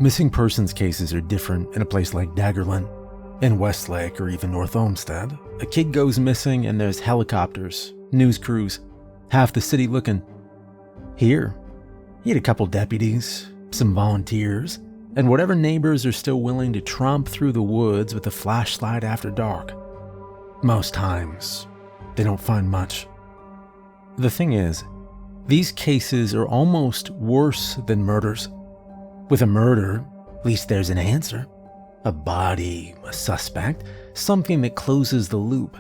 Missing persons cases are different in a place like Daggerland. In Westlake or even North Olmsted, a kid goes missing and there's helicopters, news crews, half the city looking. Here, you had a couple deputies, some volunteers, and whatever neighbors are still willing to tromp through the woods with a flashlight after dark. Most times, they don't find much. The thing is, these cases are almost worse than murders. With a murder, at least there's an answer. A body, a suspect, something that closes the loop.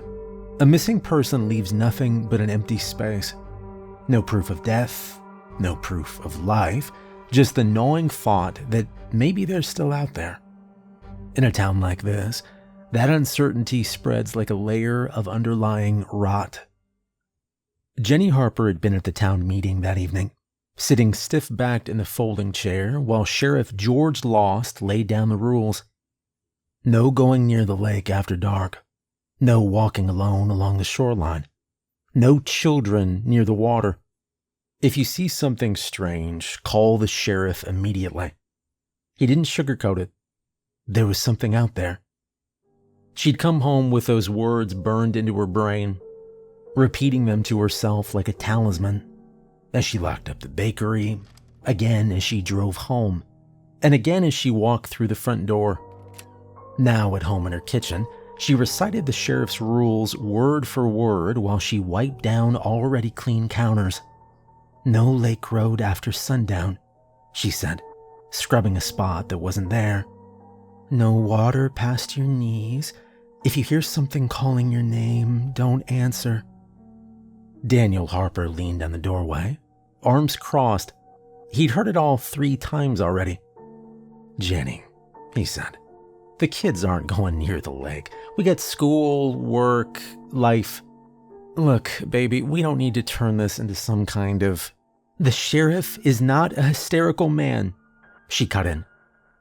A missing person leaves nothing but an empty space. No proof of death, no proof of life, just the gnawing thought that maybe they're still out there. In a town like this, that uncertainty spreads like a layer of underlying rot. Jenny Harper had been at the town meeting that evening, sitting stiff-backed in the folding chair while Sheriff George Lost laid down the rules. No going near the lake after dark. No walking alone along the shoreline. No children near the water. If you see something strange, call the sheriff immediately. He didn't sugarcoat it. There was something out there. She'd come home with those words burned into her brain, repeating them to herself like a talisman, as she locked up the bakery, again as she drove home, and again as she walked through the front door. Now at home in her kitchen, she recited the sheriff's rules word for word while she wiped down already clean counters. No lake road after sundown, she said, scrubbing a spot that wasn't there. No water past your knees. If you hear something calling your name, don't answer. Daniel Harper leaned on the doorway, arms crossed. He'd heard it all 3 times already. Jenny, he said, the kids aren't going near the lake. We got school, work, life. Look, baby, we don't need to turn this into some kind of... The sheriff is not a hysterical man, she cut in.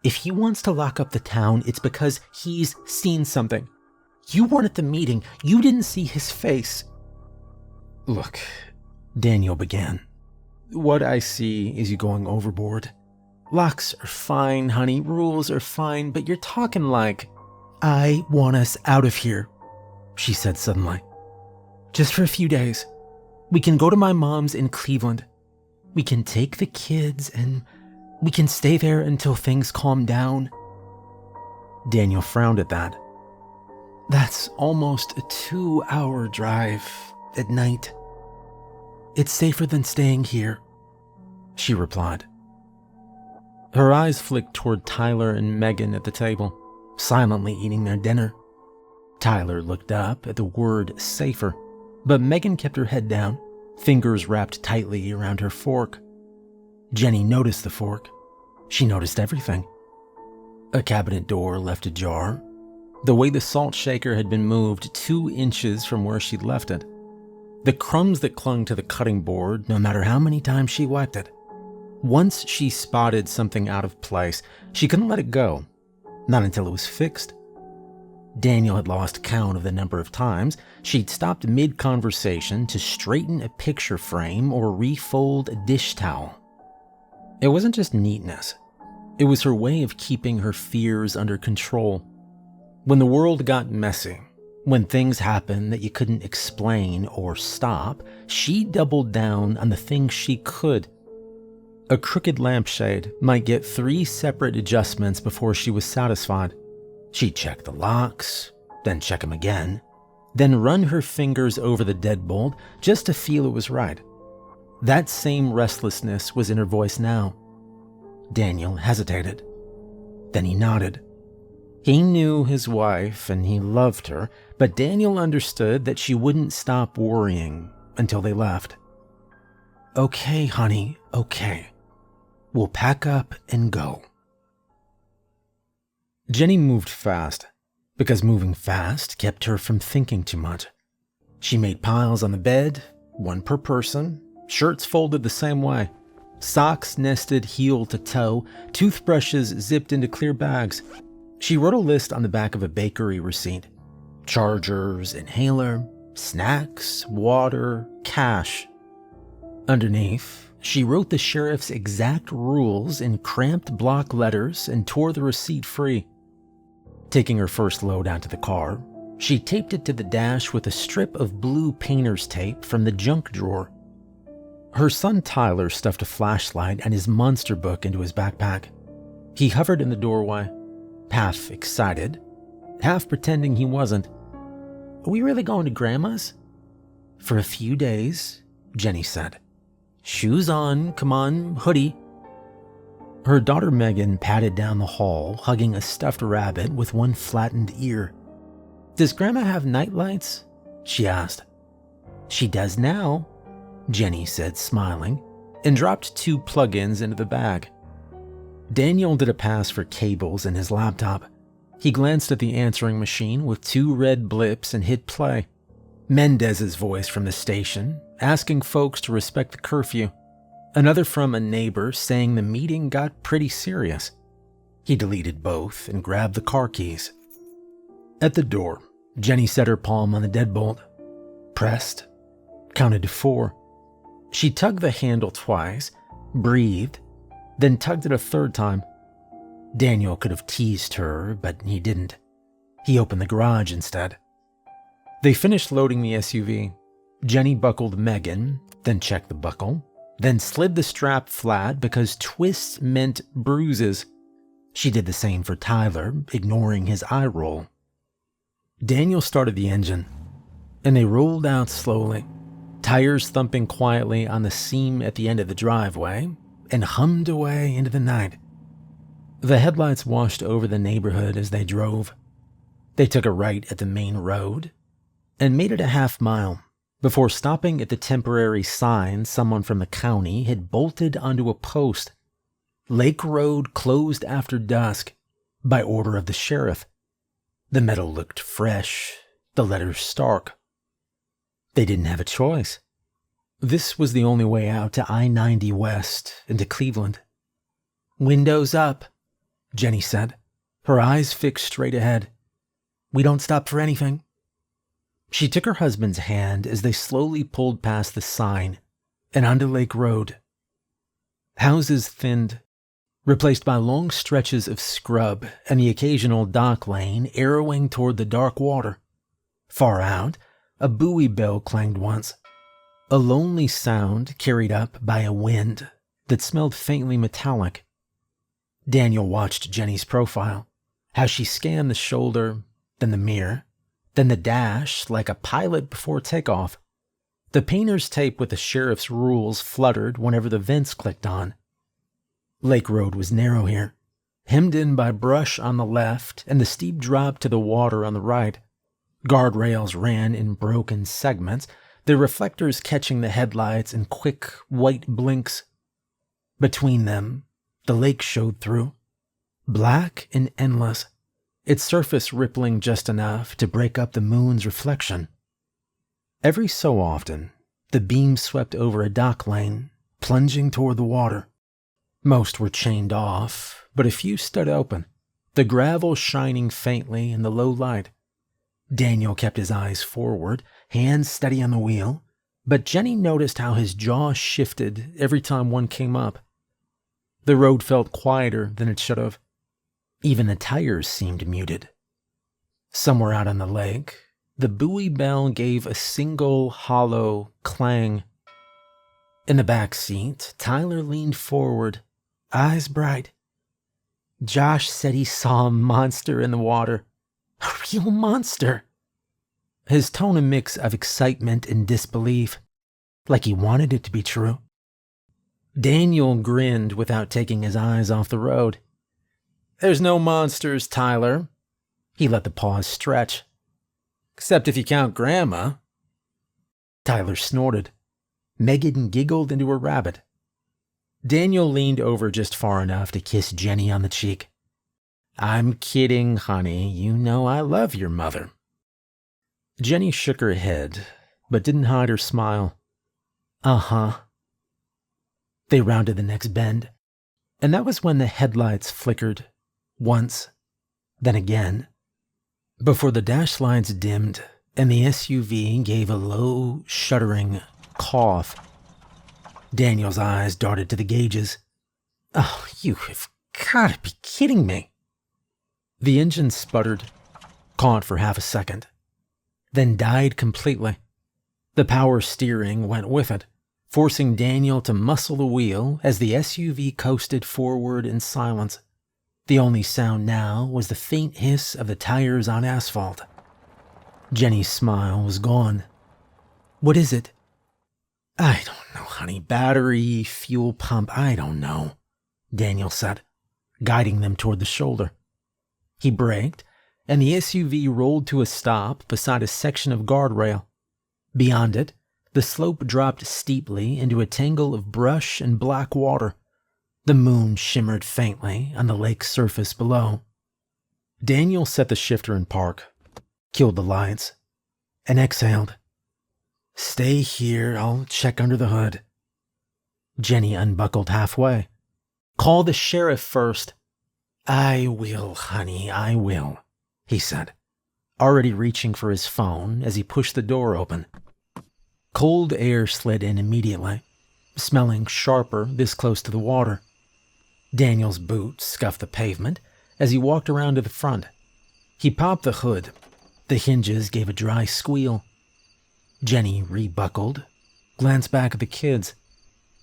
If he wants to lock up the town, it's because he's seen something. You weren't at the meeting. You didn't see his face. Look, Daniel began. What I see is you going overboard. Locks are fine, honey. Rules are fine, but you're talking like... I want us out of here, she said suddenly. Just for a few days. We can go to my mom's in Cleveland. We can take the kids and we can stay there until things calm down. Daniel frowned at that. That's almost a 2-hour drive at night. It's safer than staying here, she replied. Her eyes flicked toward Tyler and Megan at the table, silently eating their dinner. Tyler looked up at the word safer, but Megan kept her head down, fingers wrapped tightly around her fork. Jenny noticed the fork. She noticed everything. A cabinet door left ajar, the way the salt shaker had been moved 2 inches from where she'd left it. The crumbs that clung to the cutting board, no matter how many times she wiped it. Once she spotted something out of place, she couldn't let it go, not until it was fixed. Daniel had lost count of the number of times she'd stopped mid-conversation to straighten a picture frame or refold a dish towel. It wasn't just neatness. It was her way of keeping her fears under control. When the world got messy, when things happened that you couldn't explain or stop, she doubled down on the things she could. A crooked lampshade might get 3 separate adjustments before she was satisfied. She'd check the locks, then check them again, then run her fingers over the deadbolt just to feel it was right. That same restlessness was in her voice now. Daniel hesitated. Then he nodded. He knew his wife and he loved her, but Daniel understood that she wouldn't stop worrying until they left. Okay, honey, okay. We'll pack up and go. Jenny moved fast, because moving fast kept her from thinking too much. She made piles on the bed, 1 per person, shirts folded the same way, socks nested heel to toe, toothbrushes zipped into clear bags. She wrote a list on the back of a bakery receipt. Chargers, inhaler, snacks, water, cash. Underneath, She wrote the sheriff's exact rules in cramped block letters and tore the receipt free. Taking her first load out to the car, she taped it to the dash with a strip of blue painter's tape from the junk drawer. Her son Tyler stuffed a flashlight and his monster book into his backpack. He hovered in the doorway, half excited, half pretending he wasn't. "Are we really going to Grandma's?" "For a few days," Jenny said. "Shoes on, come on, hoodie." Her daughter Megan padded down the hall, hugging a stuffed rabbit with one flattened ear. "Does Grandma have nightlights?" she asked. "She does now," Jenny said, smiling, and dropped 2 plug-ins into the bag. Daniel did a pass for cables in his laptop. He glanced at the answering machine with 2 red blips and hit play. Mendez's voice from the station, asking folks to respect the curfew. Another from a neighbor saying the meeting got pretty serious. He deleted both and grabbed the car keys. At the door, Jenny set her palm on the deadbolt, pressed, counted to 4. She tugged the handle twice, breathed, then tugged it a 3rd time. Daniel could have teased her, but he didn't. He opened the garage instead. They finished loading the SUV. Jenny buckled Megan, then checked the buckle, then slid the strap flat because twists meant bruises. She did the same for Tyler, ignoring his eye roll. Daniel started the engine, and they rolled out slowly, tires thumping quietly on the seam at the end of the driveway, and hummed away into the night. The headlights washed over the neighborhood as they drove. They took a right at the main road and made it a half-mile before stopping at the temporary sign someone from the county had bolted onto a post. Lake Road closed after dusk, by order of the sheriff. The metal looked fresh, the letters stark. They didn't have a choice. This was the only way out to I-90 West and to Cleveland. "Windows up," Jenny said, her eyes fixed straight ahead. "We don't stop for anything." She took her husband's hand as they slowly pulled past the sign and onto Lake Road. Houses thinned, replaced by long stretches of scrub and the occasional dock lane arrowing toward the dark water. Far out, a buoy bell clanged once, a lonely sound carried up by a wind that smelled faintly metallic. Daniel watched Jenny's profile, how she scanned the shoulder, then the mirror, then the dash like a pilot before takeoff. The painter's tape with the sheriff's rules fluttered whenever the vents clicked on. Lake Road was narrow here, hemmed in by brush on the left and the steep drop to the water on the right. Guardrails ran in broken segments, their reflectors catching the headlights in quick white blinks. Between them, the lake showed through, black and endless, its surface rippling just enough to break up the moon's reflection. Every so often, the beam swept over a dock lane, plunging toward the water. Most were chained off, but a few stood open, the gravel shining faintly in the low light. Daniel kept his eyes forward, hands steady on the wheel, but Jenny noticed how his jaw shifted every time one came up. The road felt quieter than it should have. Even the tires seemed muted. Somewhere out on the lake, the buoy bell gave a single hollow clang. In the back seat, Tyler leaned forward, eyes bright. "Josh said he saw a monster in the water. A real monster." His tone a mix of excitement and disbelief, like he wanted it to be true. Daniel grinned without taking his eyes off the road. "There's no monsters, Tyler." He let the pause stretch. "Except if you count Grandma." Tyler snorted. Megan giggled into a rabbit. Daniel leaned over just far enough to kiss Jenny on the cheek. "I'm kidding, honey. You know I love your mother." Jenny shook her head, but didn't hide her smile. "Uh-huh." They rounded the next bend, and that was when the headlights flickered. Once, then again, before the dash lights dimmed and the SUV gave a low, shuddering cough. Daniel's eyes darted to the gauges. Oh, you have got to be kidding me. The engine sputtered, caught for half a second, then died completely. The power steering went with it, forcing Daniel to muscle the wheel as the SUV coasted forward in silence. The only sound now was the faint hiss of the tires on asphalt. Jenny's smile was gone. What is it? I don't know, honey. Battery, fuel pump, I don't know, Daniel said, guiding them toward the shoulder. He braked, and the SUV rolled to a stop beside a section of guardrail. Beyond it, the slope dropped steeply into a tangle of brush and black water. The moon shimmered faintly on the lake's surface below. Daniel set the shifter in park, killed the lights, and exhaled. Stay here, I'll check under the hood. Jenny unbuckled halfway. Call the sheriff first. I will, honey, I will, he said, already reaching for his phone as he pushed the door open. Cold air slid in immediately, smelling sharper this close to the water. Daniel's boots scuffed the pavement as he walked around to the front. He popped the hood. The hinges gave a dry squeal. Jenny rebuckled, glanced back at the kids.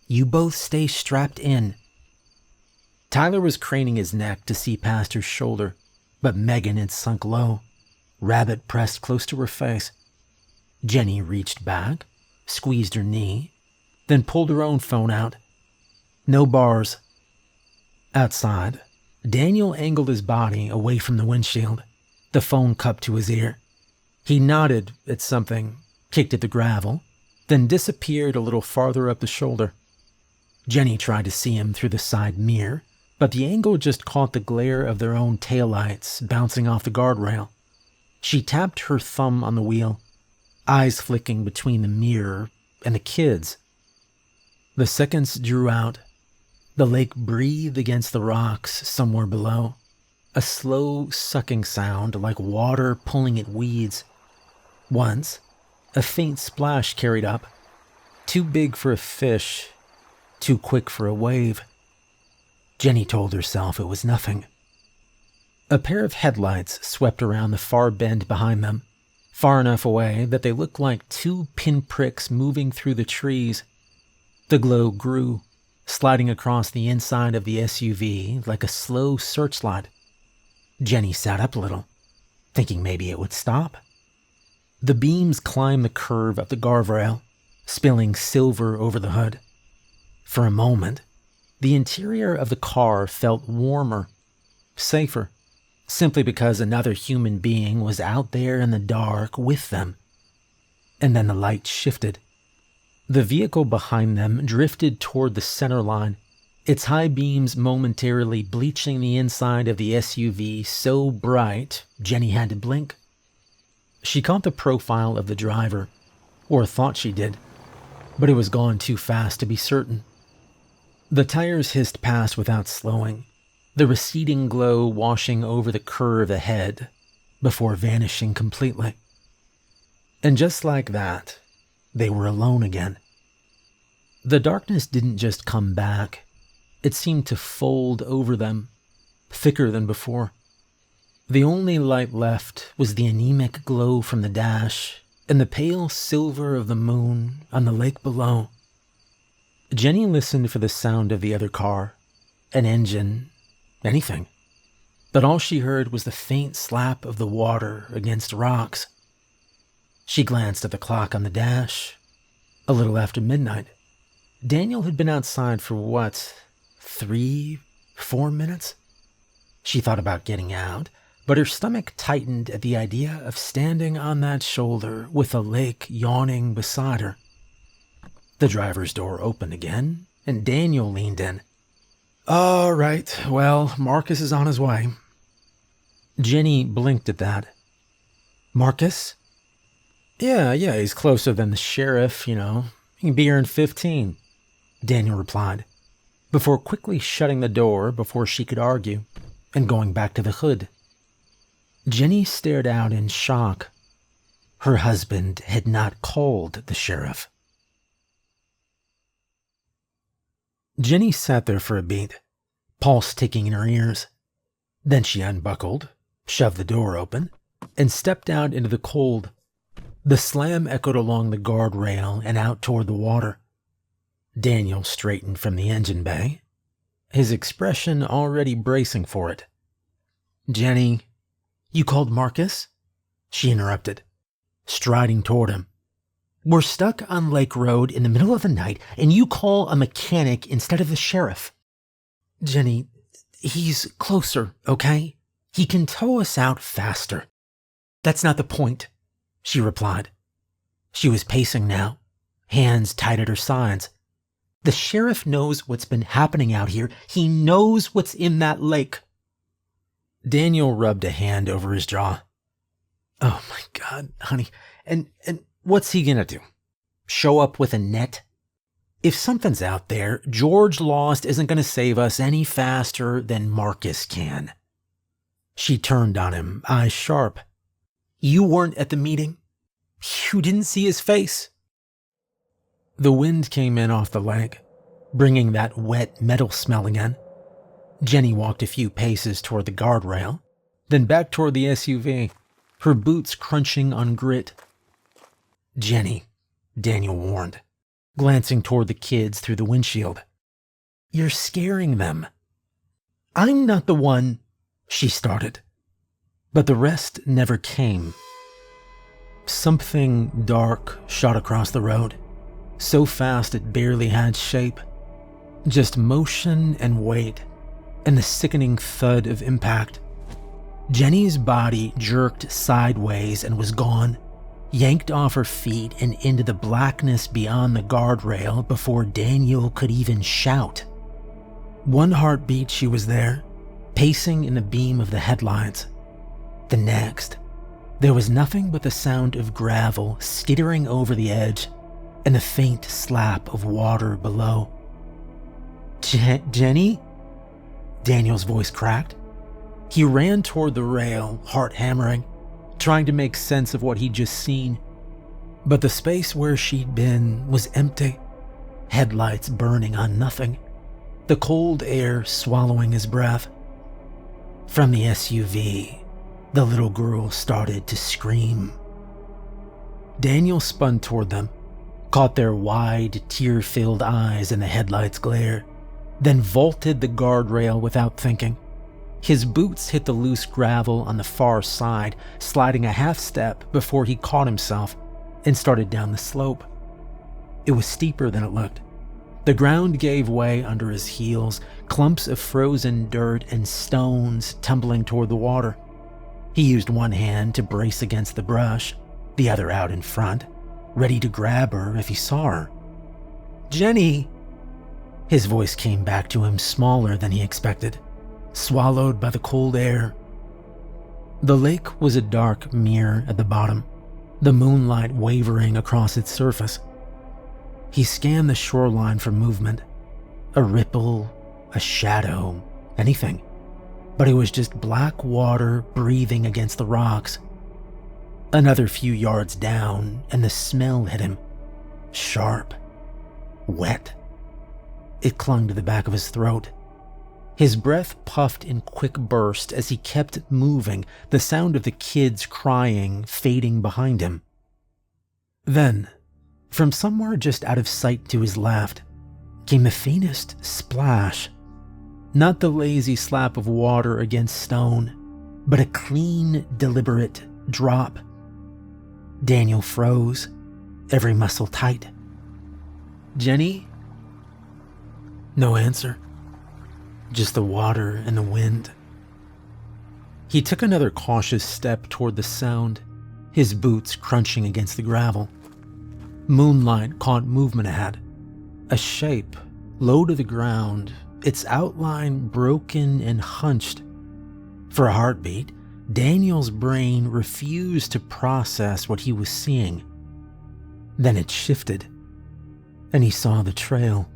You both stay strapped in. Tyler was craning his neck to see past her shoulder, but Megan had sunk low, rabbit pressed close to her face. Jenny reached back, squeezed her knee, then pulled her own phone out. No bars. Outside, Daniel angled his body away from the windshield, the phone cupped to his ear. He nodded at something, kicked at the gravel, then disappeared a little farther up the shoulder. Jenny tried to see him through the side mirror, but the angle just caught the glare of their own taillights bouncing off the guardrail. She tapped her thumb on the wheel, eyes flicking between the mirror and the kids. The seconds drew out. The lake breathed against the rocks somewhere below, a slow sucking sound like water pulling at weeds. Once, a faint splash carried up, too big for a fish, too quick for a wave. Jenny told herself it was nothing. A pair of headlights swept around the far bend behind them, far enough away that they looked like two pinpricks moving through the trees. The glow grew, sliding across the inside of the SUV like a slow searchlight. Jenny sat up a little, thinking maybe it would stop. The beams climbed the curve of the guardrail, spilling silver over the hood. For a moment, the interior of the car felt warmer, safer, simply because another human being was out there in the dark with them. And then the light shifted. The vehicle behind them drifted toward the center line, its high beams momentarily bleaching the inside of the SUV so bright Jenny had to blink. She caught the profile of the driver, or thought she did, but it was gone too fast to be certain. The tires hissed past without slowing, the receding glow washing over the curve ahead before vanishing completely. And just like that, they were alone again. The darkness didn't just come back, it seemed to fold over them, thicker than before. The only light left was the anemic glow from the dash and the pale silver of the moon on the lake below. Jenny listened for the sound of the other car, an engine, anything. But all she heard was the faint slap of the water against rocks. She glanced at the clock on the dash. A little after midnight. Daniel had been outside for what, 3-4 minutes? She thought about getting out, but her stomach tightened at the idea of standing on that shoulder with the lake yawning beside her. The driver's door opened again, and Daniel leaned in. All right, well, Marcus is on his way. Jenny blinked at that. Marcus? Yeah, he's closer than the sheriff, you know. He can be here in 15, Daniel replied, before quickly shutting the door before she could argue, and going back to the hood. Jenny stared out in shock. Her husband had not called the sheriff. Jenny sat there for a beat, pulse ticking in her ears. Then she unbuckled, shoved the door open, and stepped out into the cold. The slam echoed along the guardrail and out toward the water. Daniel straightened from the engine bay, his expression already bracing for it. "Jenny, you called Marcus?" she interrupted, striding toward him. "We're stuck on Lake Road in the middle of the night, and you call a mechanic instead of the sheriff." "Jenny, he's closer, okay? He can tow us out faster." "That's not the point," she replied. She was pacing now, hands tight at her sides. "The sheriff knows what's been happening out here. He knows what's in that lake." Daniel rubbed a hand over his jaw. "Oh my God, honey. And what's he gonna do? Show up with a net? If something's out there, George Lost isn't gonna save us any faster than Marcus can." She turned on him, eyes sharp. "You weren't at the meeting? You didn't see his face?" The wind came in off the lake, bringing that wet metal smell again. Jenny walked a few paces toward the guardrail, then back toward the SUV, her boots crunching on grit. "Jenny," Daniel warned, glancing toward the kids through the windshield. "You're scaring them." "I'm not the one," she started. But the rest never came. Something dark shot across the road, so fast it barely had shape. Just motion and weight, and the sickening thud of impact. Jenny's body jerked sideways and was gone, yanked off her feet and into the blackness beyond the guardrail before Daniel could even shout. One heartbeat she was there, pacing in the beam of the headlights. The next, there was nothing but the sound of gravel skittering over the edge and the faint slap of water below. "Jenny?" Daniel's voice cracked. He ran toward the rail, heart hammering, trying to make sense of what he'd just seen. But the space where she'd been was empty, headlights burning on nothing, the cold air swallowing his breath. From the SUV, the little girl started to scream. Daniel spun toward them, caught their wide, tear-filled eyes in the headlights' glare, then vaulted the guardrail without thinking. His boots hit the loose gravel on the far side, sliding a half step before he caught himself and started down the slope. It was steeper than it looked. The ground gave way under his heels, clumps of frozen dirt and stones tumbling toward the water. He used one hand to brace against the brush, the other out in front, ready to grab her if he saw her. "Jenny!" His voice came back to him smaller than he expected, swallowed by the cold air. The lake was a dark mirror at the bottom, the moonlight wavering across its surface. He scanned the shoreline for movement, a ripple, a shadow, anything. But it was just black water breathing against the rocks. Another few yards down, and the smell hit him. Sharp. Wet. It clung to the back of his throat. His breath puffed in quick bursts as he kept moving, the sound of the kids crying fading behind him. Then, from somewhere just out of sight to his left, came the faintest splash. Not the lazy slap of water against stone, but a clean, deliberate drop. Daniel froze, every muscle tight. "Jenny?" No answer. Just the water and the wind. He took another cautious step toward the sound, his boots crunching against the gravel. Moonlight caught movement ahead. A shape, low to the ground, its outline broken and hunched. For a heartbeat, Daniel's brain refused to process what he was seeing. Then it shifted, and he saw the trail.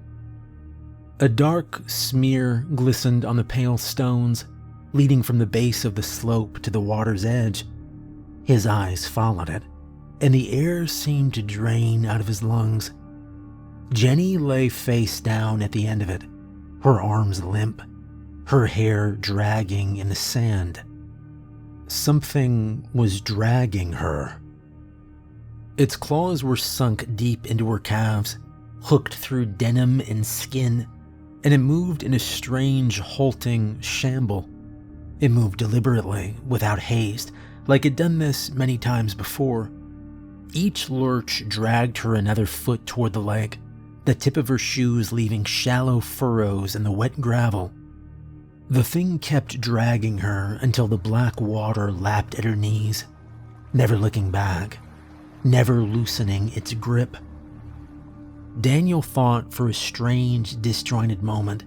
A dark smear glistened on the pale stones, leading from the base of the slope to the water's edge. His eyes followed it, and the air seemed to drain out of his lungs. Jenny lay face down at the end of it, her arms limp, her hair dragging in the sand. Something was dragging her. Its claws were sunk deep into her calves, hooked through denim and skin, and it moved in a strange, halting shamble. It moved deliberately, without haste, like it'd done this many times before. Each lurch dragged her another foot toward the lake, the tip of her shoes leaving shallow furrows in the wet gravel. The thing kept dragging her until the black water lapped at her knees, never looking back, never loosening its grip. Daniel thought for a strange, disjointed moment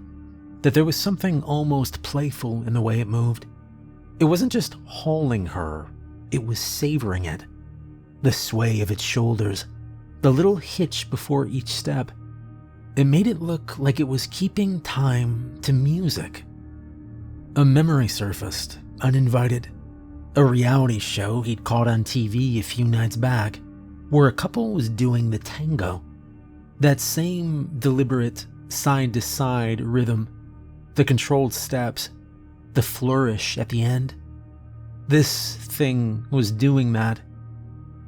that there was something almost playful in the way it moved. It wasn't just hauling her, it was savoring it. The sway of its shoulders, the little hitch before each step. It made it look like it was keeping time to music. A memory surfaced, uninvited. A reality show he'd caught on TV a few nights back, where a couple was doing the tango. That same deliberate, side-to-side rhythm, the controlled steps, the flourish at the end. This thing was doing that,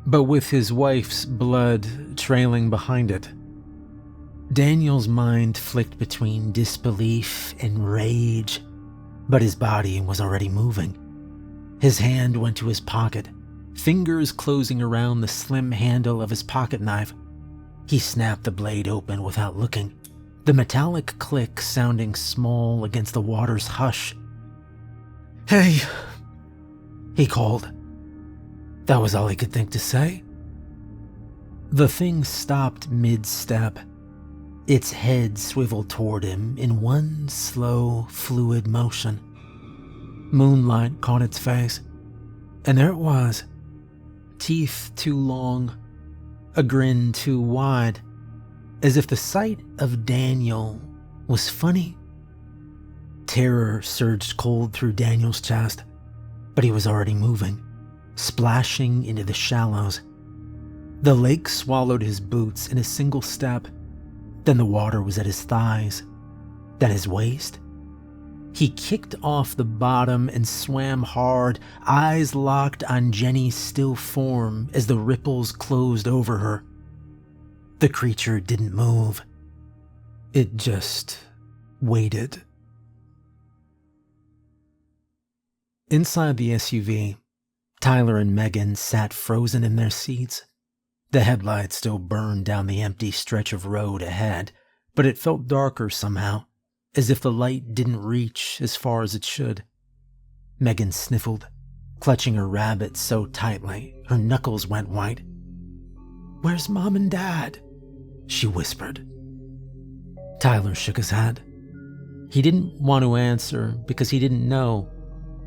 but with his wife's blood trailing behind it. Daniel's mind flicked between disbelief and rage, but his body was already moving. His hand went to his pocket, fingers closing around the slim handle of his pocket knife. He snapped the blade open without looking, the metallic click sounding small against the water's hush. "Hey," he called. That was all he could think to say. The thing stopped mid-step. Its head swiveled toward him in one slow, fluid motion. Moonlight caught its face, and there it was. Teeth too long, a grin too wide, as if the sight of Daniel was funny. Terror surged cold through Daniel's chest, but he was already moving, splashing into the shallows. The lake swallowed his boots in a single step. Then the water was at his thighs, then his waist. He kicked off the bottom and swam hard, eyes locked on Jenny's still form as the ripples closed over her. The creature didn't move. It just waited. Inside the SUV, Tyler and Megan sat frozen in their seats. The headlights still burned down the empty stretch of road ahead, but it felt darker somehow, as if the light didn't reach as far as it should. Megan sniffled, clutching her rabbit so tightly her knuckles went white. "Where's Mom and Dad?" she whispered. Tyler shook his head. He didn't want to answer because he didn't know,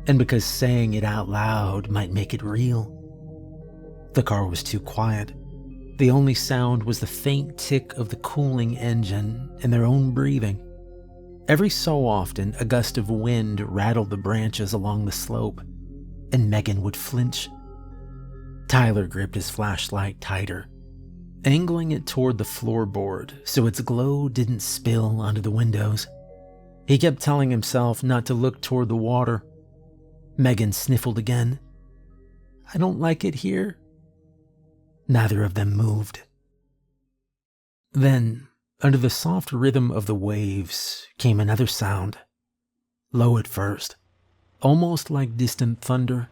and because saying it out loud might make it real. The car was too quiet. The only sound was the faint tick of the cooling engine and their own breathing. Every so often, a gust of wind rattled the branches along the slope, and Megan would flinch. Tyler gripped his flashlight tighter, angling it toward the floorboard so its glow didn't spill onto the windows. He kept telling himself not to look toward the water. Megan sniffled again. "I don't like it here." Neither of them moved. Then, under the soft rhythm of the waves, came another sound. Low at first, almost like distant thunder.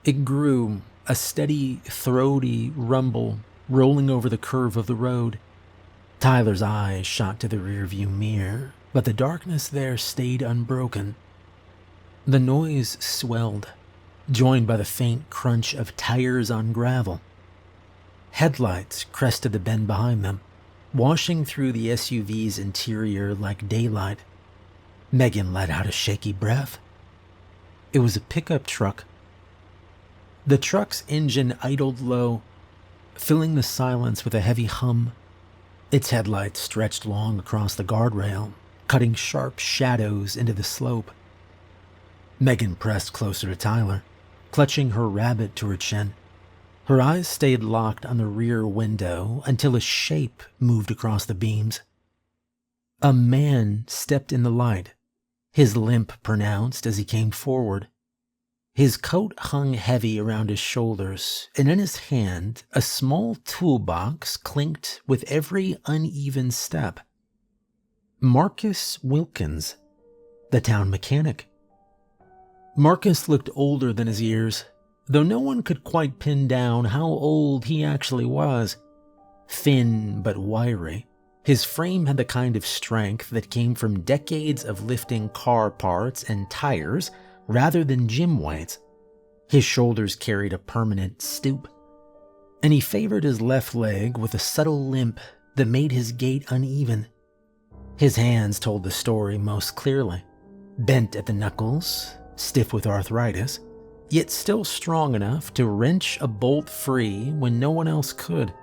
It grew, a steady, throaty rumble rolling over the curve of the road. Tyler's eyes shot to the rearview mirror, but the darkness there stayed unbroken. The noise swelled, joined by the faint crunch of tires on gravel. Headlights crested the bend behind them, washing through the SUV's interior like daylight. Megan let out a shaky breath. It was a pickup truck. The truck's engine idled low, filling the silence with a heavy hum. Its headlights stretched long across the guardrail, cutting sharp shadows into the slope. Megan pressed closer to Tyler, clutching her rabbit to her chin. Her eyes stayed locked on the rear window until a shape moved across the beams. A man stepped in the light, his limp pronounced as he came forward. His coat hung heavy around his shoulders, and in his hand a small toolbox clinked with every uneven step. Marcus Wilkins, the town mechanic. Marcus looked older than his years, though no one could quite pin down how old he actually was. Thin but wiry, his frame had the kind of strength that came from decades of lifting car parts and tires rather than gym weights. His shoulders carried a permanent stoop, and he favored his left leg with a subtle limp that made his gait uneven. His hands told the story most clearly, bent at the knuckles, stiff with arthritis, yet still strong enough to wrench a bolt free when no one else could.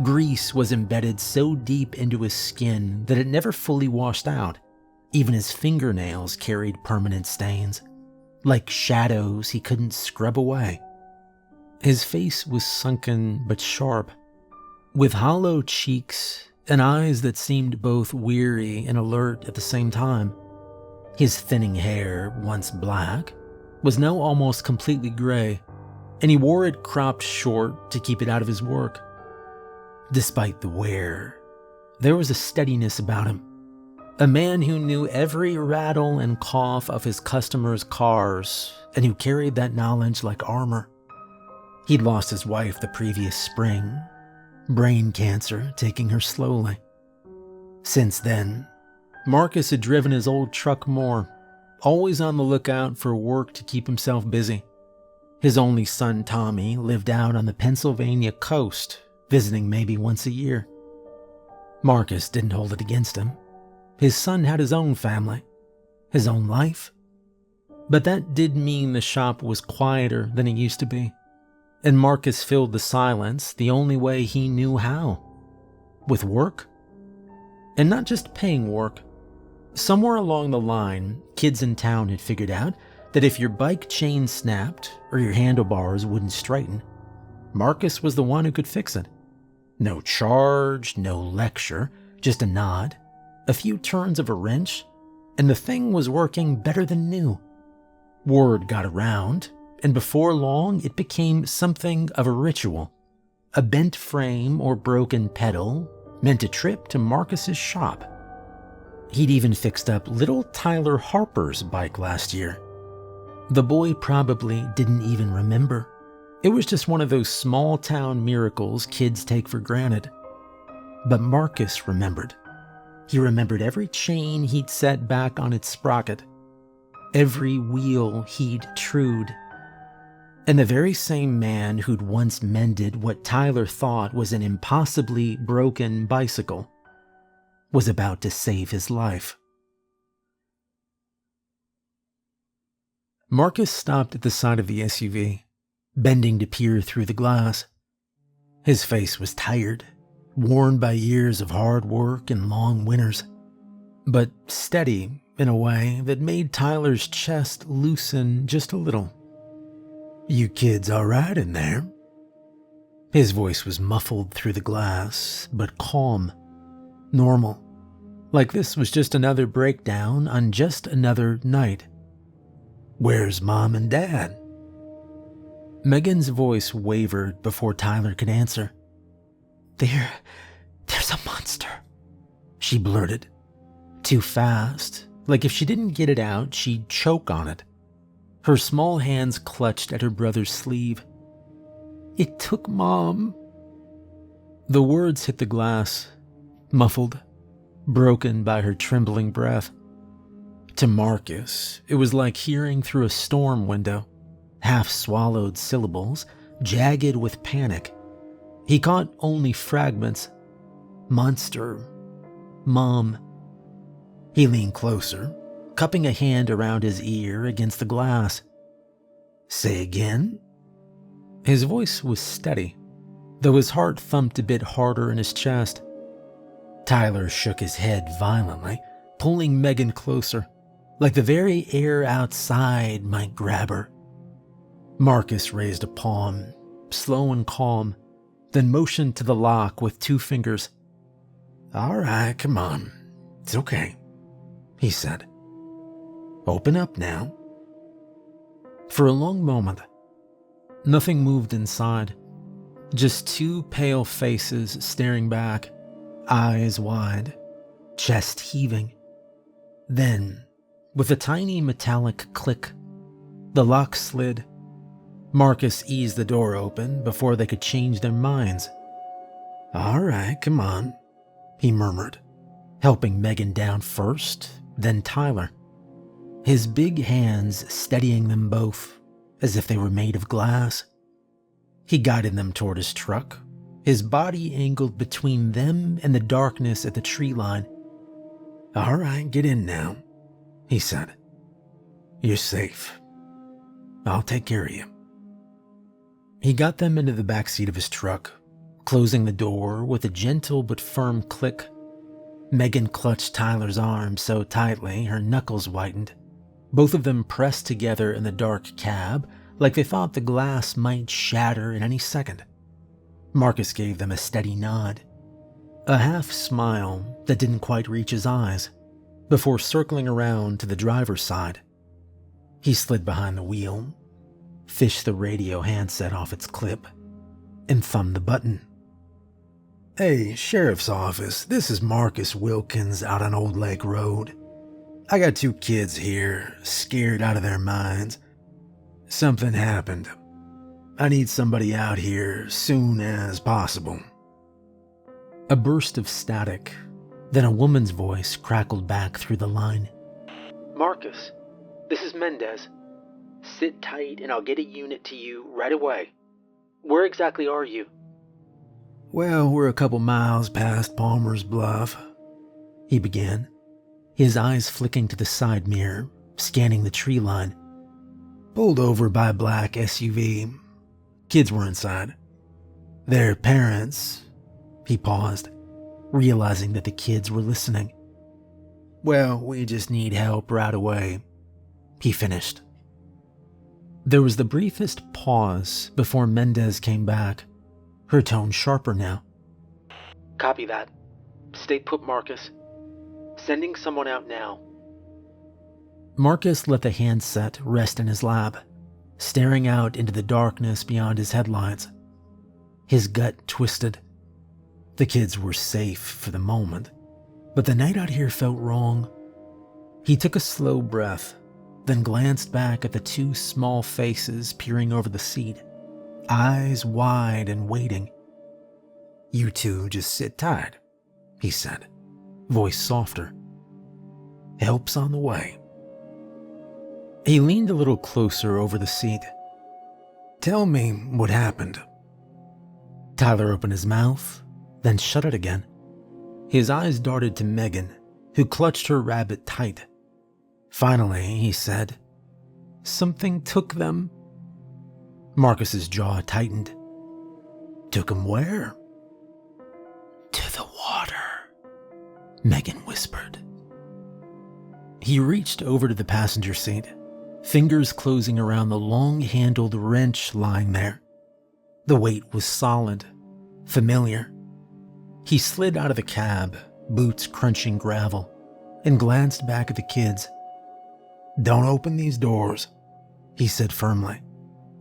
Grease was embedded so deep into his skin that it never fully washed out. Even his fingernails carried permanent stains, like shadows he couldn't scrub away. His face was sunken but sharp, with hollow cheeks and eyes that seemed both weary and alert at the same time. His thinning hair, once black, was now almost completely gray, and he wore it cropped short to keep it out of his work. Despite the wear, there was a steadiness about him. A man who knew every rattle and cough of his customers' cars, and who carried that knowledge like armor. He'd lost his wife the previous spring, brain cancer taking her slowly. Since then, Marcus had driven his old truck more, always on the lookout for work to keep himself busy. His only son, Tommy, lived out on the Pennsylvania coast, visiting maybe once a year. Marcus didn't hold it against him. His son had his own family, his own life. But that did mean the shop was quieter than it used to be, and Marcus filled the silence the only way he knew how, with work. And not just paying work. Somewhere along the line, kids in town had figured out that if your bike chain snapped or your handlebars wouldn't straighten, Marcus was the one who could fix it. No charge, no lecture, just a nod, a few turns of a wrench, and the thing was working better than new. Word got around, and before long it became something of a ritual. A bent frame or broken pedal meant a trip to Marcus's shop. He'd even fixed up little Tyler Harper's bike last year. The boy probably didn't even remember. It was just one of those small-town miracles kids take for granted. But Marcus remembered. He remembered every chain he'd set back on its sprocket, every wheel he'd trued. And the very same man who'd once mended what Tyler thought was an impossibly broken bicycle was about to save his life. Marcus stopped at the side of the SUV, bending to peer through the glass. His face was tired, worn by years of hard work and long winters, but steady in a way that made Tyler's chest loosen just a little. "You kids all right in there?" His voice was muffled through the glass, but calm, normal, like this was just another breakdown on just another night. "Where's Mom and Dad?" Megan's voice wavered before Tyler could answer. There's a monster," she blurted. Too fast, like if she didn't get it out, she'd choke on it. Her small hands clutched at her brother's sleeve. "It took Mom." The words hit the glass, muffled, broken by her trembling breath. To Marcus, it was like hearing through a storm window, half-swallowed syllables, jagged with panic. He caught only fragments. Monster. Mom. He leaned closer, cupping a hand around his ear against the glass. "Say again?" His voice was steady, though his heart thumped a bit harder in his chest. Tyler shook his head violently, pulling Megan closer, like the very air outside might grab her. Marcus raised a palm, slow and calm, then motioned to the lock with 2 fingers. "All right, come on. "It's okay," he said. "Open up now." For a long moment, nothing moved inside. Just two pale faces staring back, eyes wide, chest heaving. Then, with a tiny metallic click, the lock slid. Marcus eased the door open before they could change their minds. "All right, come on," he murmured, helping Megan down first, then Tyler. His big hands steadying them both, as if they were made of glass. He guided them toward his truck, his body angled between them and the darkness at the tree line. "All right, get in now," he said. "You're safe. I'll take care of you." He got them into the back seat of his truck, closing the door with a gentle but firm click. Megan clutched Tyler's arm so tightly her knuckles whitened. Both of them pressed together in the dark cab like they thought the glass might shatter in any second. Marcus gave them a steady nod, a half smile that didn't quite reach his eyes, before circling around to the driver's side. He slid behind the wheel, fished the radio handset off its clip, and thumbed the button. "Hey, Sheriff's Office, this is Marcus Wilkins out on Old Lake Road. I got 2 kids here, scared out of their minds. Something happened. I need somebody out here soon as possible." A burst of static, then a woman's voice crackled back through the line. "Marcus, this is Mendez. Sit tight and I'll get a unit to you right away. Where exactly are you?" "Well, we're a couple miles past Palmer's Bluff," he began, his eyes flicking to the side mirror, scanning the tree line. "Pulled over by a black SUV. Kids were inside. Their parents..." He paused, realizing that the kids were listening. "Well, we just need help right away," he finished. There was the briefest pause before Mendez came back, her tone sharper now. "Copy that. Stay put, Marcus. Sending someone out now." Marcus let the handset rest in his lap, staring out into the darkness beyond his headlights. His gut twisted. The kids were safe for the moment, but the night out here felt wrong. He took a slow breath, then glanced back at the 2 small faces peering over the seat, eyes wide and waiting. "You 2 just sit tight," he said, voice softer. "Help's on the way." He leaned a little closer over the seat. "Tell me what happened." Tyler opened his mouth, then shut it again. His eyes darted to Megan, who clutched her rabbit tight. Finally, he said, "Something took them." Marcus's jaw tightened. "Took them where?" "To the water," Megan whispered. He reached over to the passenger seat, fingers closing around the long-handled wrench lying there. The weight was solid, familiar. He slid out of the cab, boots crunching gravel, and glanced back at the kids. "Don't open these doors," he said firmly,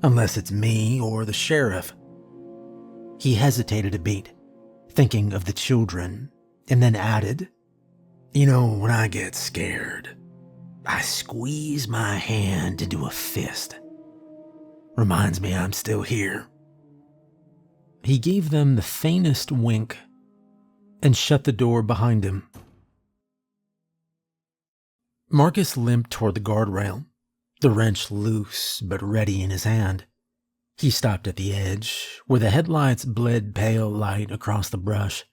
"unless it's me or the sheriff." He hesitated a beat, thinking of the children, and then added, "You know, when I get scared, I squeeze my hand into a fist. Reminds me I'm still here." He gave them the faintest wink and shut the door behind him. Marcus limped toward the guardrail, the wrench loose but ready in his hand. He stopped at the edge, where the headlights bled pale light across the brush,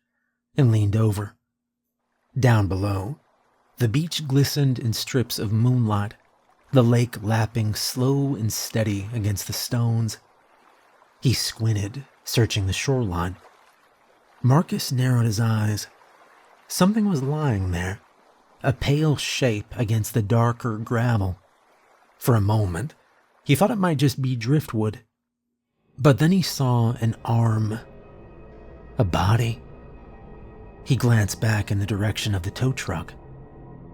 and leaned over. Down below, the beach glistened in strips of moonlight, the lake lapping slow and steady against the stones. He squinted, searching the shoreline. Marcus narrowed his eyes. Something was lying there, a pale shape against the darker gravel. For a moment, he thought it might just be driftwood. But then he saw an arm, a body. He glanced back in the direction of the tow truck.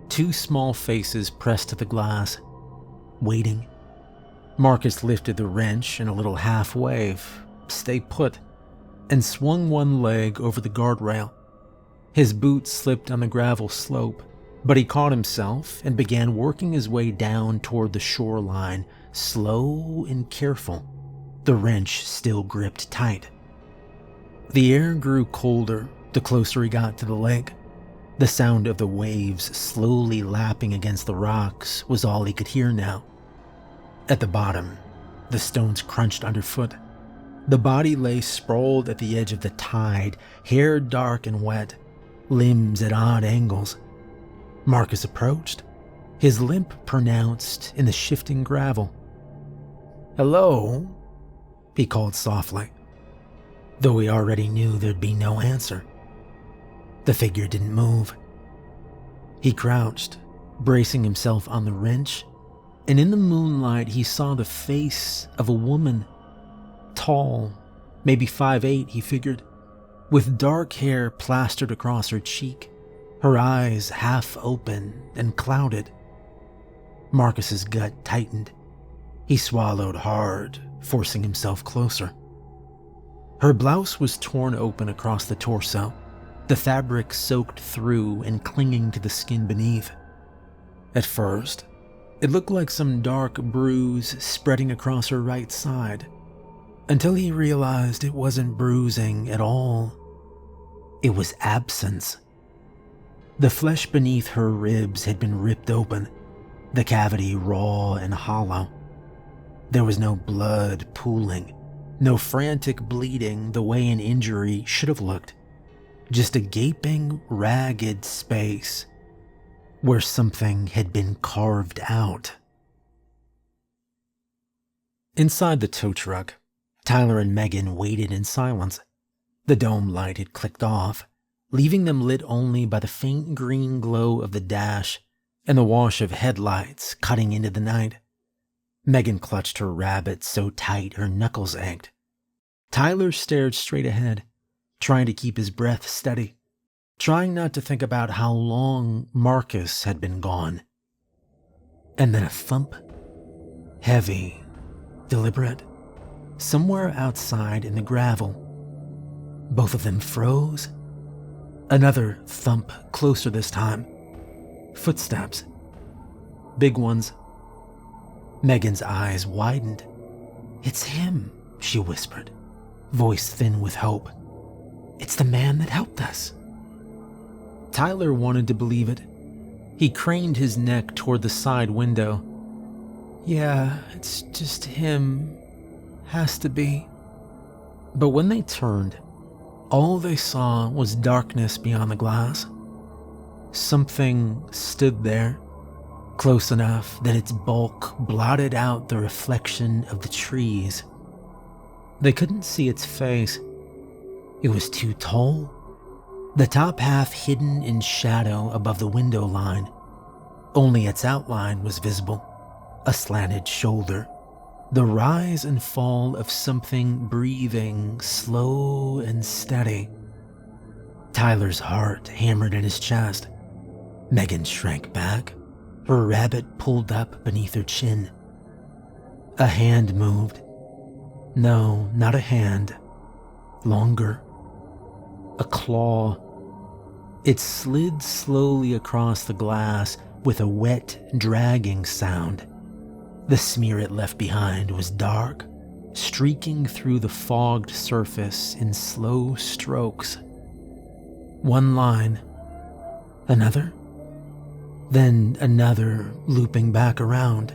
Two small faces pressed to the glass, waiting. Marcus lifted the wrench in a little half wave, stay put, and swung one leg over the guardrail. His boot slipped on the gravel slope, but he caught himself and began working his way down toward the shoreline, slow and careful, the wrench still gripped tight. The air grew colder the closer he got to the lake. The sound of the waves slowly lapping against the rocks was all he could hear now. At the bottom, the stones crunched underfoot. The body lay sprawled at the edge of the tide, hair dark and wet, limbs at odd angles. Marcus approached, his limp pronounced in the shifting gravel. "Hello?" he called softly, though he already knew there'd be no answer. The figure didn't move. He crouched, bracing himself on the wrench, and in the moonlight he saw the face of a woman, tall, maybe 5'8", he figured, with dark hair plastered across her cheek, her eyes half open and clouded. Marcus's gut tightened. He swallowed hard, forcing himself closer. Her blouse was torn open across the torso, the fabric soaked through and clinging to the skin beneath. At first, it looked like some dark bruise spreading across her right side, until he realized it wasn't bruising at all. It was absence. The flesh beneath her ribs had been ripped open, the cavity raw and hollow. There was no blood pooling, no frantic bleeding the way an injury should have looked. Just a gaping, ragged space where something had been carved out. Inside the tow truck, Tyler and Megan waited in silence. The dome light had clicked off, leaving them lit only by the faint green glow of the dash and the wash of headlights cutting into the night. Megan clutched her rabbit so tight her knuckles ached. Tyler stared straight ahead, trying to keep his breath steady, trying not to think about how long Marcus had been gone. And then a thump, heavy, deliberate, somewhere outside in the gravel. Both of them froze. Another thump, closer this time. Footsteps. Big ones. Megan's eyes widened. "It's him," she whispered, voice thin with hope. "It's the man that helped us." Tyler wanted to believe it. He craned his neck toward the side window. "Yeah, it's just him. Has to be." But when they turned, all they saw was darkness beyond the glass. Something stood there, close enough that its bulk blotted out the reflection of the trees. They couldn't see its face. It was too tall, the top half hidden in shadow above the window line. Only its outline was visible, a slanted shoulder, the rise and fall of something breathing slow and steady. Tyler's heart hammered in his chest. Megan shrank back, her rabbit pulled up beneath her chin. A hand moved. No, not a hand. Longer. A claw. It slid slowly across the glass with a wet, dragging sound. The smear it left behind was dark, streaking through the fogged surface in slow strokes. One line. Another. Then another, looping back around.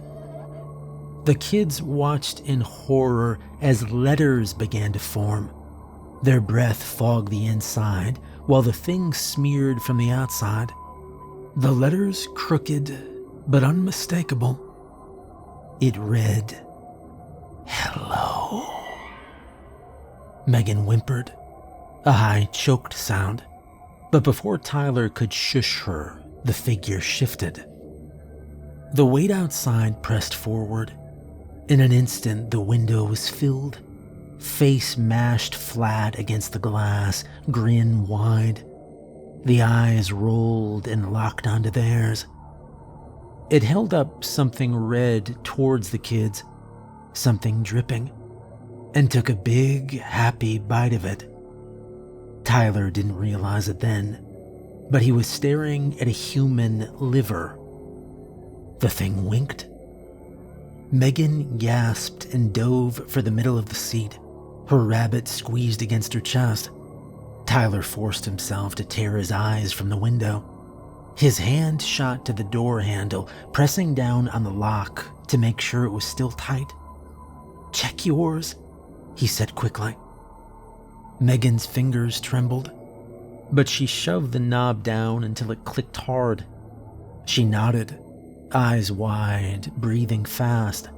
The kids watched in horror as letters began to form. Their breath fogged the inside, while the thing smeared from the outside. The letters crooked, but unmistakable. It read, "Hello." Megan whimpered, a high, choked sound. But before Tyler could shush her, the figure shifted. The weight outside pressed forward. In an instant, the window was filled. Face mashed flat against the glass, grin wide. The eyes rolled and locked onto theirs. It held up something red towards the kids, something dripping, and took a big, happy bite of it. Tyler didn't realize it then, but he was staring at a human liver. The thing winked. Megan gasped and dove for the middle of the seat, her rabbit squeezed against her chest. Tyler forced himself to tear his eyes from the window. His hand shot to the door handle, pressing down on the lock to make sure it was still tight. "Check yours," he said quickly. Megan's fingers trembled, but she shoved the knob down until it clicked hard. She nodded, eyes wide, breathing fast.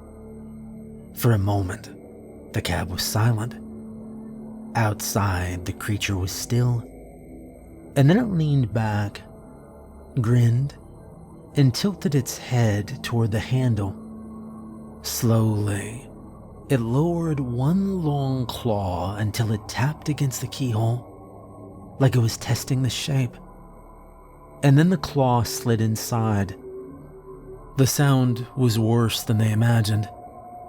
For a moment, the cab was silent. Outside, the creature was still, and then it leaned back, grinned, and tilted its head toward the handle. Slowly, it lowered one long claw until it tapped against the keyhole, like it was testing the shape. And then the claw slid inside. The sound was worse than they imagined.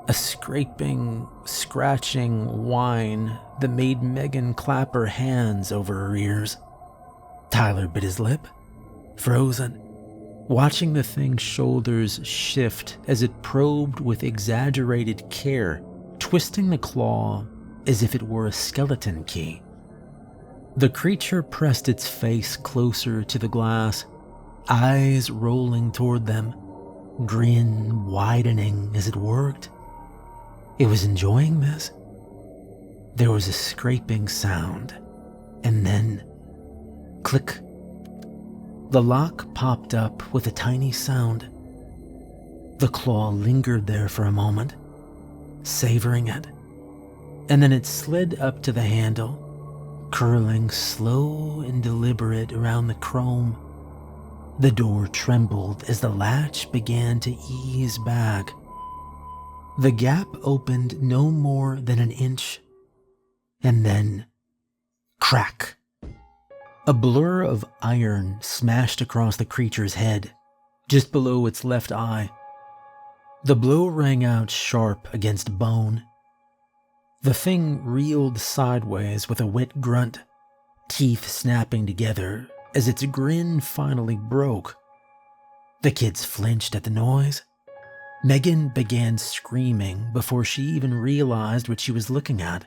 A scraping, scratching whine that made Megan clap her hands over her ears. Tyler bit his lip, frozen, watching the thing's shoulders shift as it probed with exaggerated care, twisting the claw as if it were a skeleton key. The creature pressed its face closer to the glass, eyes rolling toward them, grin widening as it worked. It was enjoying this. There was a scraping sound, and then click. The lock popped up with a tiny sound. The claw lingered there for a moment, savoring it, and then it slid up to the handle, curling slow and deliberate around the chrome. The door trembled as the latch began to ease back. The gap opened no more than an inch, and then crack. A blur of iron smashed across the creature's head, just below its left eye. The blow rang out sharp against bone. The thing reeled sideways with a wet grunt, teeth snapping together as its grin finally broke. The kids flinched at the noise. Megan began screaming before she even realized what she was looking at.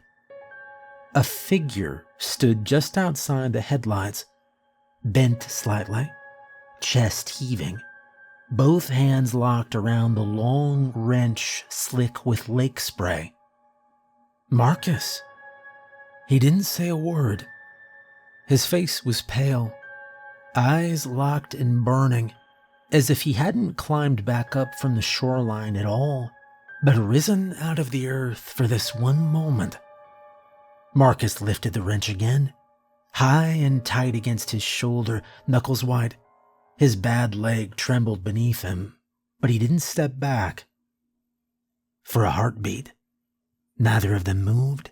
A figure stood just outside the headlights, bent slightly, chest heaving, both hands locked around the long wrench slick with lake spray. Marcus. He didn't say a word. His face was pale, eyes locked and burning, as if he hadn't climbed back up from the shoreline at all, but risen out of the earth for this one moment. Marcus lifted the wrench again, high and tight against his shoulder, knuckles wide. His bad leg trembled beneath him, but he didn't step back. For a heartbeat, neither of them moved.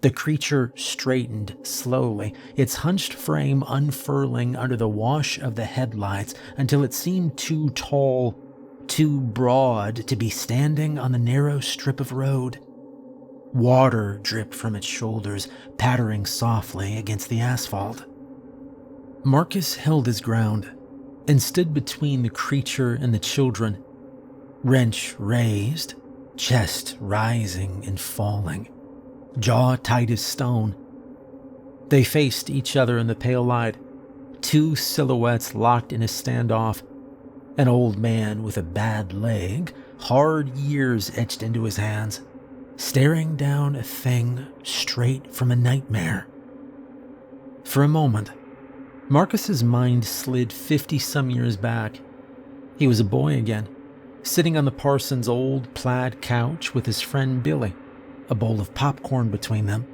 The creature straightened slowly, its hunched frame unfurling under the wash of the headlights until it seemed too tall, too broad to be standing on the narrow strip of road. Water dripped from its shoulders, pattering softly against the asphalt. Marcus held his ground and stood between the creature and the children, wrench raised, chest rising and falling, jaw tight as stone. They faced each other in the pale light, two silhouettes locked in a standoff, an old man with a bad leg, hard years etched into his hands, staring down a thing straight from a nightmare. For a moment, Marcus's mind slid 50-some years back. He was a boy again, sitting on the parson's old plaid couch with his friend Billy, a bowl of popcorn between them.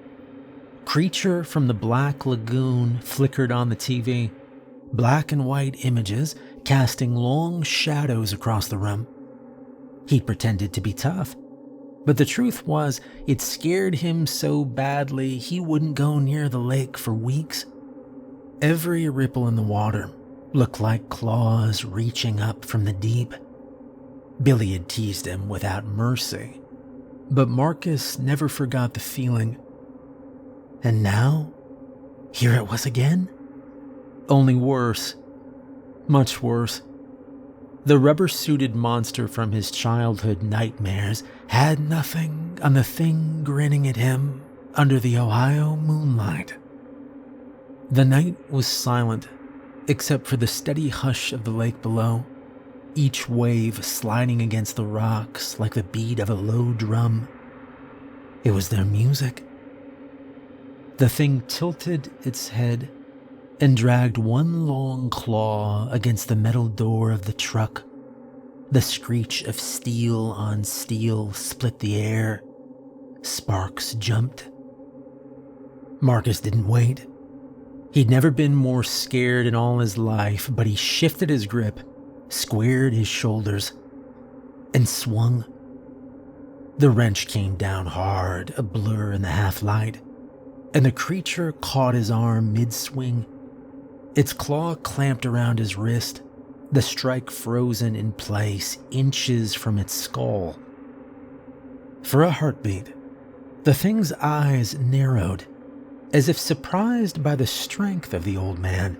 Creature from the Black Lagoon flickered on the TV, black and white images casting long shadows across the room. He pretended to be tough, but the truth was it scared him so badly he wouldn't go near the lake for weeks. Every ripple in the water, looked like claws reaching up from the deep. Billy had teased him without mercy, but Marcus never forgot the feeling. And now, here it was again. Only worse. Much worse. The rubber-suited monster from his childhood nightmares had nothing on the thing grinning at him under the Ohio moonlight. The night was silent, except for the steady hush of the lake below, each wave sliding against the rocks like the beat of a low drum. It was their music. The thing tilted its head and dragged one long claw against the metal door of the truck. The screech of steel on steel split the air. Sparks jumped. Marcus didn't wait. He'd never been more scared in all his life, but he shifted his grip, squared his shoulders, and swung. The wrench came down hard, a blur in the half-light, and the creature caught his arm mid-swing. Its claw clamped around his wrist, the strike frozen in place inches from its skull. For a heartbeat, the thing's eyes narrowed, as if surprised by the strength of the old man.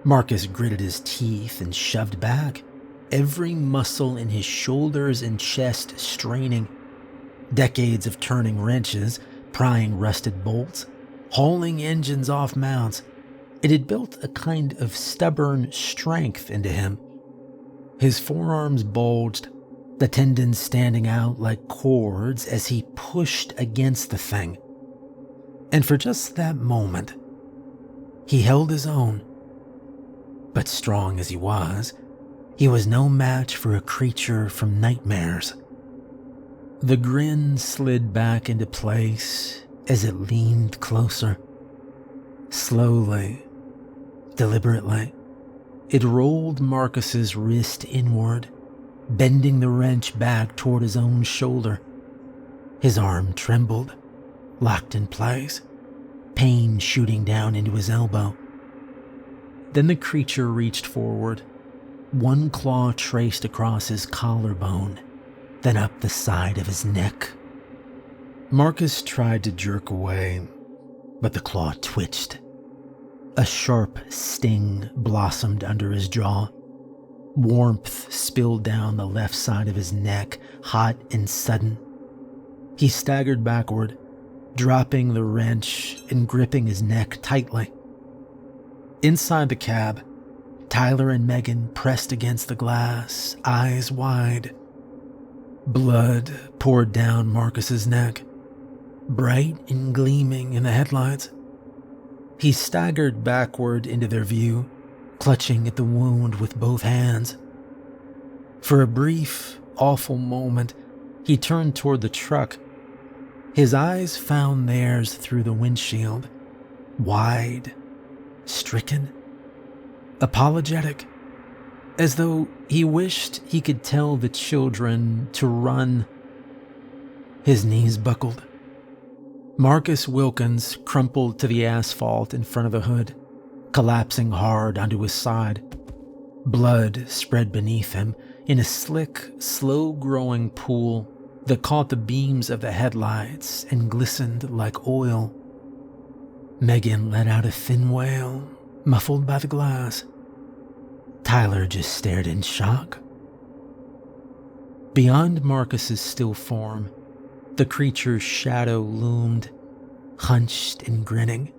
Marcus gritted his teeth and shoved back, every muscle in his shoulders and chest straining. Decades of turning wrenches, prying rusted bolts, hauling engines off mounts. It had built a kind of stubborn strength into him. His forearms bulged, the tendons standing out like cords as he pushed against the thing. And for just that moment, he held his own. But strong as he was no match for a creature from nightmares. The grin slid back into place as it leaned closer. Slowly, deliberately, it rolled Marcus's wrist inward, bending the wrench back toward his own shoulder. His arm trembled, locked in place, pain shooting down into his elbow. Then the creature reached forward, one claw traced across his collarbone, then up the side of his neck. Marcus tried to jerk away, but the claw twitched. A sharp sting blossomed under his jaw. Warmth spilled down the left side of his neck, hot and sudden. He staggered backward, dropping the wrench and gripping his neck tightly. Inside the cab, Tyler and Megan pressed against the glass, eyes wide. Blood poured down Marcus's neck, bright and gleaming in the headlights. He staggered backward into their view, clutching at the wound with both hands. For a brief, awful moment, he turned toward the truck. His eyes found theirs through the windshield, wide, stricken, apologetic, as though he wished he could tell the children to run. His knees buckled. Marcus Wilkins crumpled to the asphalt in front of the hood, collapsing hard onto his side. Blood spread beneath him in a slick, slow-growing pool that caught the beams of the headlights and glistened like oil. Megan let out a thin wail, muffled by the glass. Tyler just stared in shock. Beyond Marcus's still form, the creature's shadow loomed, hunched and grinning,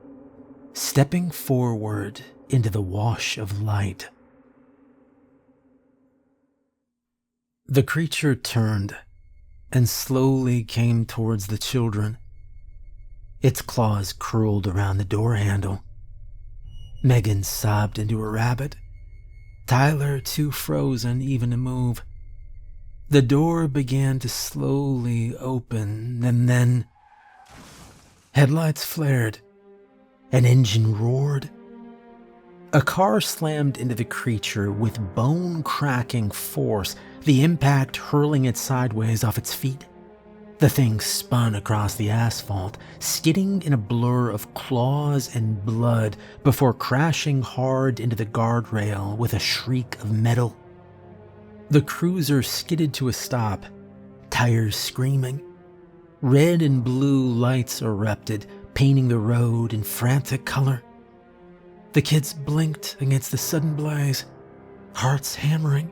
stepping forward into the wash of light. The creature turned and slowly came towards the children. Its claws curled around the door handle. Megan sobbed into a rabbit. Tyler too frozen even to move. The door began to slowly open, and then headlights flared. An engine roared. A car slammed into the creature with bone-cracking force, the impact hurling it sideways off its feet. The thing spun across the asphalt, skidding in a blur of claws and blood before crashing hard into the guardrail with a shriek of metal. The cruiser skidded to a stop, tires screaming. Red and blue lights erupted, painting the road in frantic color. The kids blinked against the sudden blaze, hearts hammering.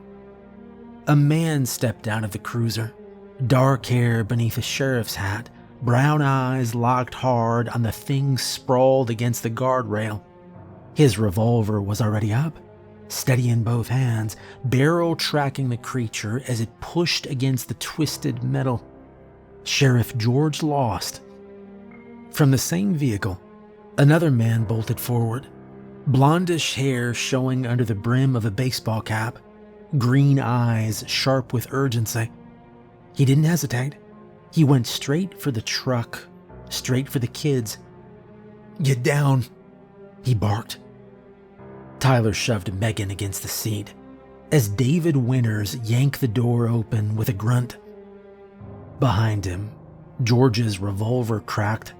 A man stepped out of the cruiser, dark hair beneath a sheriff's hat, brown eyes locked hard on the thing sprawled against the guardrail. His revolver was already up, steady in both hands, barrel tracking the creature as it pushed against the twisted metal. Sheriff George Lost. From the same vehicle, another man bolted forward, blondish hair showing under the brim of a baseball cap, green eyes sharp with urgency. He didn't hesitate. He went straight for the truck, straight for the kids. "Get down," he barked. Tyler shoved Megan against the seat as David Winters yanked the door open with a grunt. Behind him, George's revolver cracked.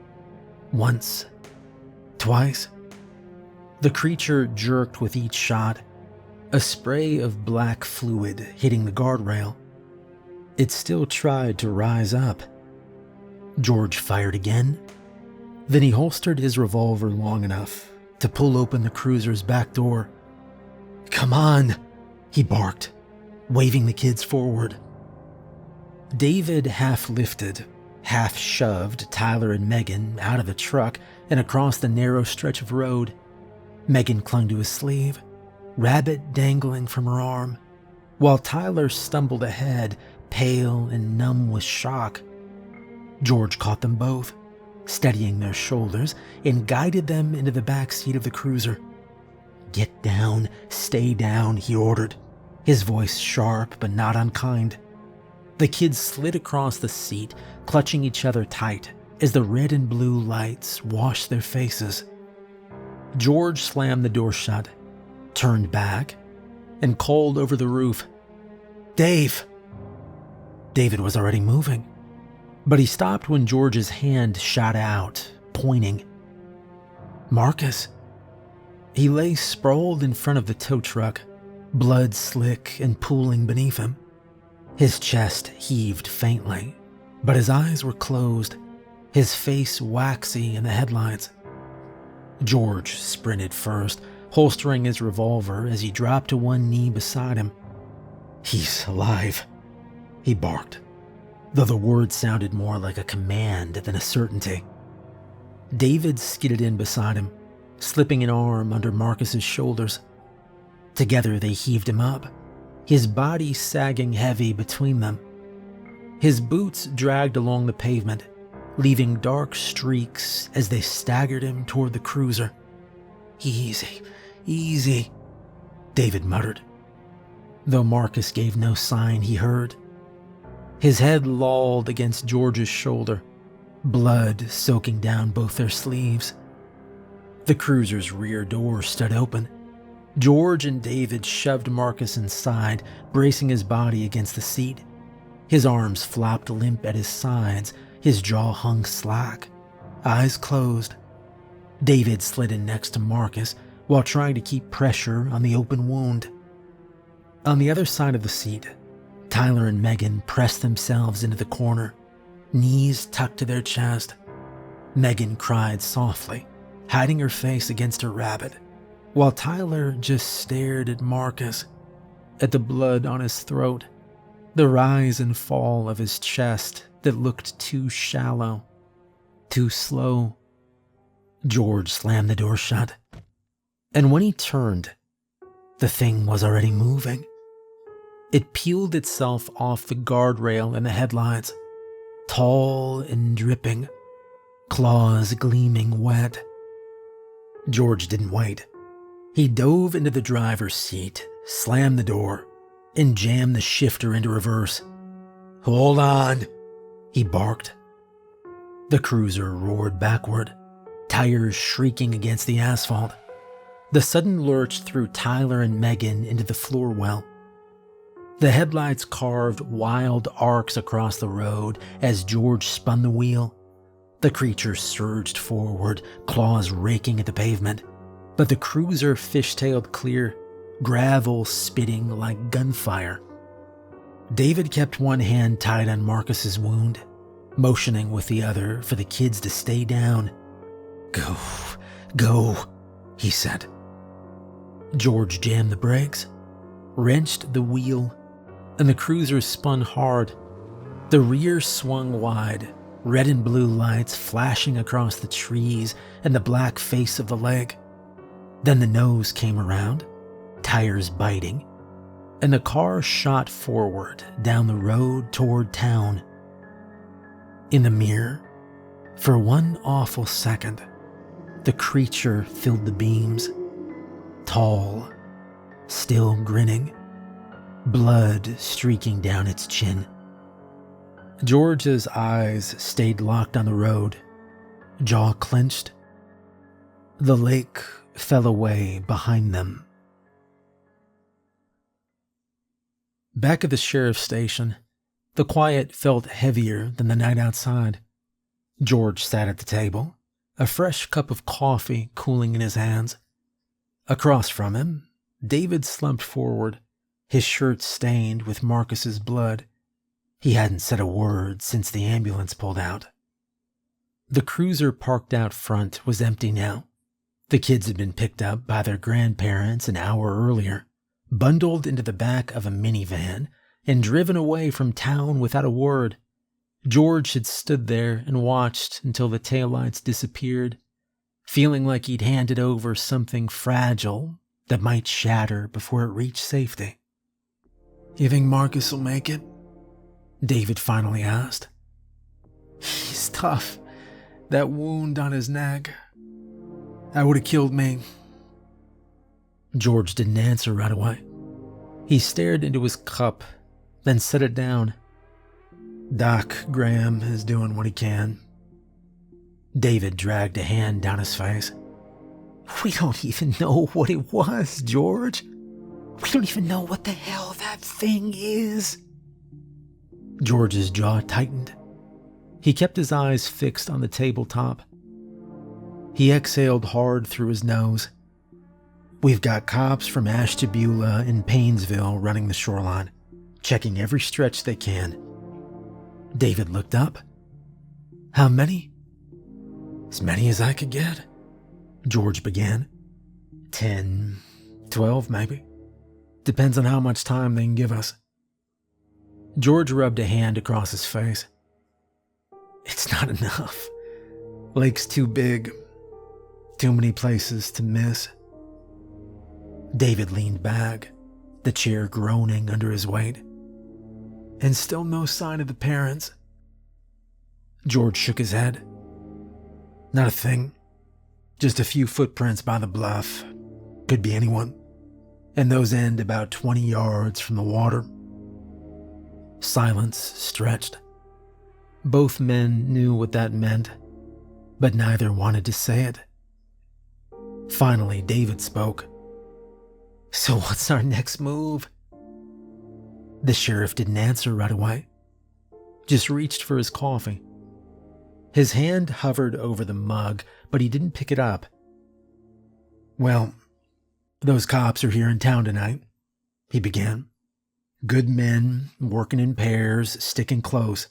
Once, twice. The creature jerked with each shot, a spray of black fluid hitting the guardrail. It still tried to rise up. George fired again. Then he holstered his revolver long enough to pull open the cruiser's back door. "Come on," he barked, waving the kids forward. David half lifted, half shoved Tyler and Megan out of the truck and across the narrow stretch of road. Megan clung to his sleeve, rabbit dangling from her arm, while Tyler stumbled ahead, pale and numb with shock. George caught them both, steadying their shoulders, and guided them into the back seat of the cruiser. "Get down, stay down," he ordered, his voice sharp but not unkind. The kids slid across the seat, clutching each other tight as the red and blue lights washed their faces. George slammed the door shut, turned back, and called over the roof, "Dave!" David was already moving, but he stopped when George's hand shot out, pointing. Marcus. He lay sprawled in front of the tow truck, blood slick and pooling beneath him. His chest heaved faintly, but his eyes were closed, his face waxy in the headlights. George sprinted first, holstering his revolver as he dropped to one knee beside him. "He's alive," he barked, though the word sounded more like a command than a certainty. David skidded in beside him, slipping an arm under Marcus's shoulders. Together they heaved him up, his body sagging heavy between them. His boots dragged along the pavement, leaving dark streaks as they staggered him toward the cruiser. "Easy, easy," David muttered, though Marcus gave no sign he heard. His head lolled against George's shoulder, blood soaking down both their sleeves. The cruiser's rear door stood open. George and David shoved Marcus inside, bracing his body against the seat. His arms flopped limp at his sides, his jaw hung slack, eyes closed. David slid in next to Marcus while trying to keep pressure on the open wound. On the other side of the seat, Tyler and Megan pressed themselves into the corner, knees tucked to their chest. Megan cried softly, hiding her face against her rabbit, while Tyler just stared at Marcus, at the blood on his throat, the rise and fall of his chest that looked too shallow, too slow. George slammed the door shut, and when he turned, the thing was already moving. It peeled itself off the guardrail and the headlights, tall and dripping, claws gleaming wet. George didn't wait. He dove into the driver's seat, slammed the door, and jammed the shifter into reverse. "Hold on," he barked. The cruiser roared backward, tires shrieking against the asphalt. The sudden lurch threw Tyler and Megan into the floor well. The headlights carved wild arcs across the road as George spun the wheel. The creature surged forward, claws raking at the pavement, but the cruiser fishtailed clear, gravel spitting like gunfire. David kept one hand tied on Marcus's wound, motioning with the other for the kids to stay down. Go, go, he said. George jammed the brakes, wrenched the wheel, and the cruiser spun hard. The rear swung wide, red and blue lights flashing across the trees and the black face of the leg. Then the nose came around, tires biting, and the car shot forward down the road toward town. In the mirror, for one awful second, the creature filled the beams, tall, still grinning, blood streaking down its chin. George's eyes stayed locked on the road, jaw clenched. The lake fell away behind them. Back at the sheriff's station, the quiet felt heavier than the night outside. George sat at the table, a fresh cup of coffee cooling in his hands. Across from him, David slumped forward, his shirt stained with Marcus's blood. He hadn't said a word since the ambulance pulled out. The cruiser parked out front was empty now. The kids had been picked up by their grandparents an hour earlier, bundled into the back of a minivan, and driven away from town without a word. George had stood there and watched until the taillights disappeared, feeling like he'd handed over something fragile that might shatter before it reached safety. "You think Marcus will make it?" David finally asked. "He's tough. That wound on his neck. That would have killed me." George didn't answer right away. He stared into his cup, then set it down. "Doc Graham is doing what he can." David dragged a hand down his face. "We don't even know what it was, George. We don't even know what the hell that thing is." George's jaw tightened. He kept his eyes fixed on the tabletop. He exhaled hard through his nose. "We've got cops from Ashtabula and Paynesville running the shoreline, checking every stretch they can." David looked up. "How many?" "As many as I could get," George began. 10, 12 maybe. Depends on how much time they can give us." George rubbed a hand across his face. "It's not enough. Lake's too big. Too many places to miss." David leaned back, the chair groaning under his weight. "And still no sign of the parents?" George shook his head. "Not a thing. Just a few footprints by the bluff. Could be anyone. And those end about 20 yards from the water." Silence stretched. Both men knew what that meant, but neither wanted to say it. Finally, David spoke. "So what's our next move?" The sheriff didn't answer right away, just reached for his coffee. His hand hovered over the mug, but he didn't pick it up. "Well, those cops are here in town tonight," he began. "Good men, working in pairs, sticking close.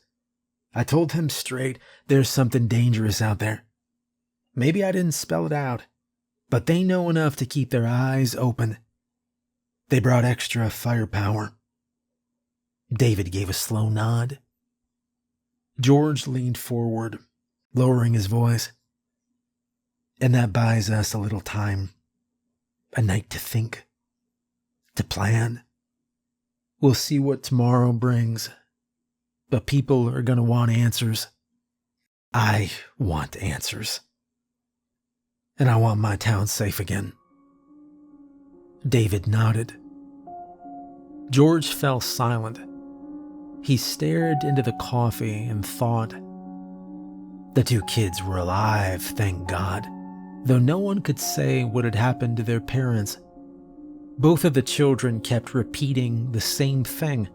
I told him straight, there's something dangerous out there. Maybe I didn't spell it out, but they know enough to keep their eyes open. They brought extra firepower." David gave a slow nod. George leaned forward, lowering his voice. "And that buys us a little time. A night to think, to plan. We'll see what tomorrow brings. But people are going to want answers. I want answers. And I want my town safe again." David nodded. George fell silent. He stared into the coffee and thought. The two kids were alive, thank God, though no one could say what had happened to their parents. Both of the children kept repeating the same thing.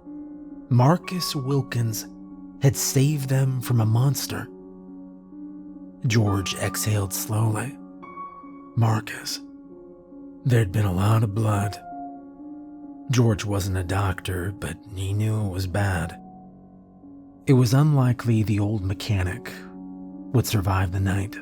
Marcus Wilkins had saved them from a monster. George exhaled slowly. Marcus. There'd been a lot of blood. George wasn't a doctor, but he knew it was bad. It was unlikely the old mechanic would survive the night.